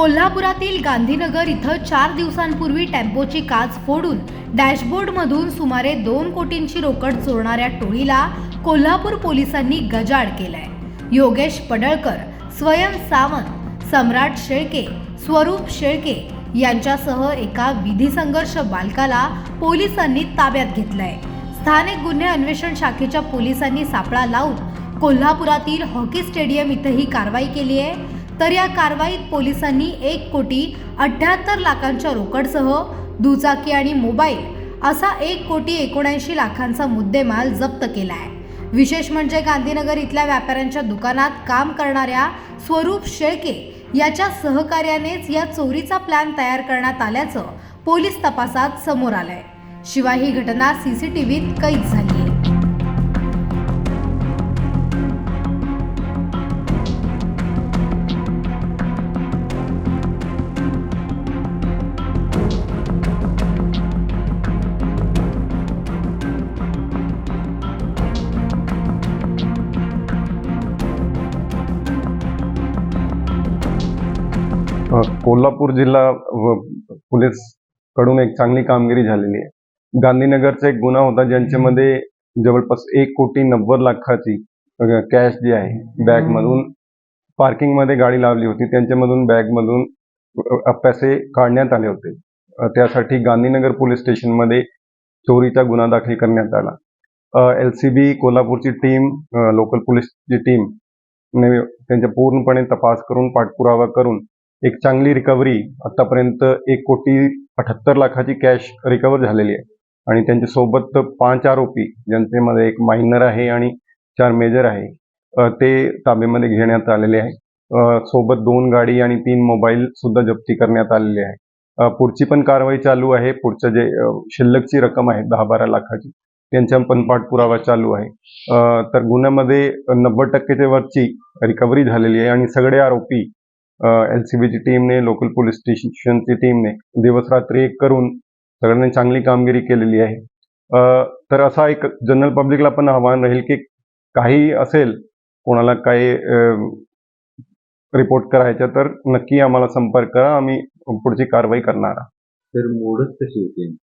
कोल्हापुरातील गांधीनगर इथं 4 दिवसांपूर्वी टेम्पोची काच फोडून डॅशबोर्डमधून सुमारे 2 कोटींची रोकड चोरणाऱ्या टोळीला कोल्हापूर पोलिसांनी गजाआड केलाय। योगेश पडळकर, स्वयं सावंत, सम्राट शेळके, स्वरूप शेळके यांच्यासह एका विधी संघर्ष बालकाला पोलिसांनी ताब्यात घेतलंय। स्थानिक गुन्हे अन्वेषण शाखेच्या पोलिसांनी सापळा लावून कोल्हापुरातील हॉकी स्टेडियम इथं ही कारवाई केली आहे। तर या कारवाईत पोलिसांनी 1,78,00,000च्या रोकडसह दुचाकी आणि मोबाईल असा 1,79,00,000चा मुद्देमाल जप्त केला आहे। विशेष म्हणजे गांधीनगर इथल्या व्यापाऱ्यांच्या दुकानात काम करणाऱ्या स्वरूप शेळके याच्या सहकार्यानेच या चोरीचा प्लॅन तयार करण्यात आल्याचं पोलीस तपासात समोर आलंय। शिवाय ही घटना सीसीटीव्हीत कैद झाली आहे। कोल्हापूर जिल्हा पोलीस कडून एक चांगली कामगिरी झालेली आहे। गांधीनगरचा एक गुन्हा होता ज्यांच्यामध्ये जवळपास 1,90,00,000ची कॅश जी आहे बॅगमधून पार्किंगमध्ये गाडी लावली होती, त्यांच्यामधून बॅगमधून पैसे काढण्यात आले होते। त्यासाठी गांधीनगर पोलीस स्टेशनमध्ये चोरीचा गुन्हा दाखल करण्यात आला। LCB कोल्हापूरची टीम, लोकल पोलीसची टीम ने त्यांच्या पूर्णपणे तपास करून पाठपुरावा करून एक चांगली रिकव्हरी आतापर्यंत 1,78,00,000ची कॅश रिकव्हर झालेली आहे आणि त्यांच्या सोबत 5 आरोपी ज्यांच्यामध्ये एक मायनर आहे आणि 4 मेजर आहे, ते ताब्यामध्ये घेण्यात आलेले आहे। सोबत 2 गाडी आणि 3 मोबाईल सुद्धा जप्ती करण्यात आलेले आहे। पुढची पण कारवाई चालू आहे। पुढचं जे शिल्लकची रक्कम आहे 10-12 लाखाची, त्यांचा पण पाठपुरावा चालू आहे। तर गुन्ह्यामध्ये 90%च्या वरची रिकव्हरी झालेली आहे आणि सगळे आरोपी LCBची टीमने, लोकल पोलीस स्टेशनची टीमने दिवस रात्री एक करून सगळ्यांनी चांगली कामगिरी केलेली आहे। तर असा एक जनरल पब्लिकला पण आव्हान राहील की काही असेल, कोणाला काही रिपोर्ट करायचं तर नक्की आम्हाला संपर्क करा, आम्ही पुढची कारवाई करणार आहोत। तर मोडच कशी होती?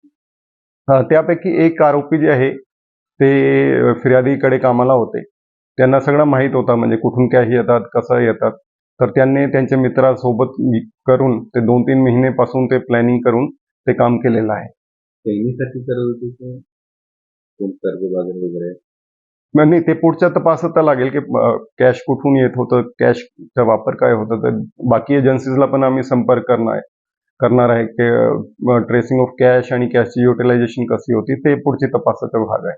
त्यापैकी एक आरोपी जे आहे ते फिर्यादीकडे कामाला होते, त्यांना सगळं माहीत होतं म्हणजे कुठून कॅश येतात, कसं येतात। तर त्यांनी त्यांच्या मित्रासोबत करून ते 2-3 महिन्यापासून ते प्लॅनिंग करून ते काम केलेलं आहे। चैनीसाठी करत होते का कोण कर्जबाजारी वगैरे? नाही, ते पुढच्या तपासात लागेल की कॅश कुठून येत होतं, कॅशचा वापर काय होता। तर बाकी एजन्सीजला पण आम्ही संपर्क करणार आहे की ट्रेसिंग ऑफ कॅश आणि कॅशची युटिलायझेशन कशी होती, ते पुढची तपासाचा भाग आहे।